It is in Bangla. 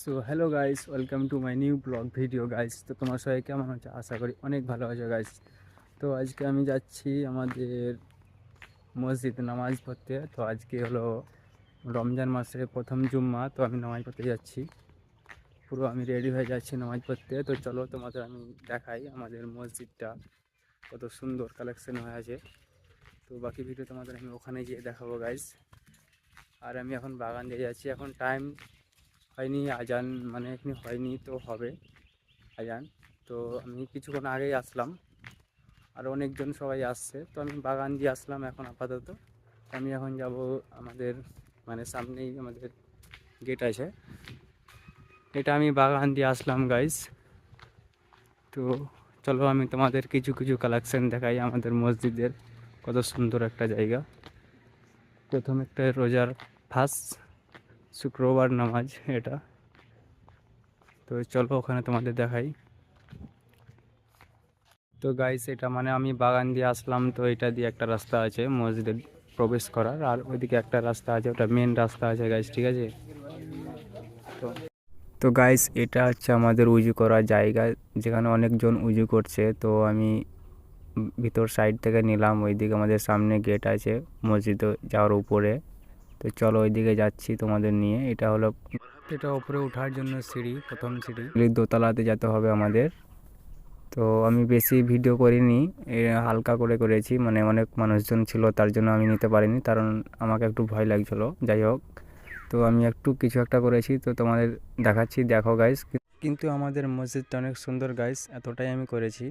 So hello guys, welcome to my new blog video guys. তো তোমার সবাই কেমন আছো? আশা করি অনেক ভালো আছো গাইস। তো আজকে আমি যাচ্ছি আমাদের মসজিদে নামাজ পড়তে। তো আজকে হলো রমজান মাসের প্রথম জুম্মা, তো আমি নামাজ পড়তে যাচ্ছি। পুরো আমি রেডি হয়ে যাচ্ছি নামাজ পড়তে। তো চলো তোমাদের আমি দেখাই আমাদের মসজিদটা কত সুন্দর কালেকশন হয়ে আছে। তো বাকি ভিডিও তোমাদের আমি ওখানে গিয়ে দেখাবো গাইস। আর আমি এখন বাগান দিয়ে যাচ্ছি, এখন টাইম হয়নি, আজান মানে এখনই হয়নি, তো হবে আজান। তো আমি কিছুক্ষণ আগেই আসলাম, আর অনেকজন সবাই আসছে, তো আমি বাগান দিয়ে আসলাম এখন আপাতত। তো আমি এখন যাব আমাদের মানে সামনেই আমাদের গেট আছে, এটা আমি বাগান দিয়ে আসলাম গাইস। তো চলো আমি তোমাদের কিছু কিছু কালেকশন দেখাই আমাদের মসজিদের। কত সুন্দর একটা জায়গা। প্রথম একটা রোজার ফার্স্ট শুক্রবার নামাজ এটা। তো চলো ওখানে তোমাদের দেখাই। তো গাইস এটা মানে আমি বাগান দিয়ে আসলাম, তো এটা দিয়ে একটা রাস্তা আছে মসজিদে প্রবেশ করার, আর ওইদিকে একটা রাস্তা আছে, ওটা মেন রাস্তা আছে গাইস, ঠিক আছে। তো তো গাইস এটা হচ্ছে আমাদের উজু করার জায়গা, যেখানে অনেকজন উজু করছে। তো আমি ভিতর সাইড থেকে নিলাম, ওইদিকে আমাদের সামনে গেট আছে মসজিদে যাওয়ার উপরে। তো চলো ওইদিকে যাচ্ছি তোমাদের নিয়ে। এটা উপরে ওঠার জন্য সিঁড়ি, প্রথম সিঁড়ি, দোতলাতে যেতে হবে আমাদের। তো আমি বেশি ভিডিও করিনি, হালকা করে করেছি, মানে অনেক মানুষজন ছিল তার জন্য আমি নিতে পারিনি, কারণ আমাকে একটু ভয় লাগছিলো। যাই হোক, তো আমি একটু কিছু একটা করেছি, তো তোমাদের দেখাচ্ছি, দেখো গাইস। কিন্তু আমাদের মসজিদটা অনেক সুন্দর গাইস, এতটাই আমি করেছি।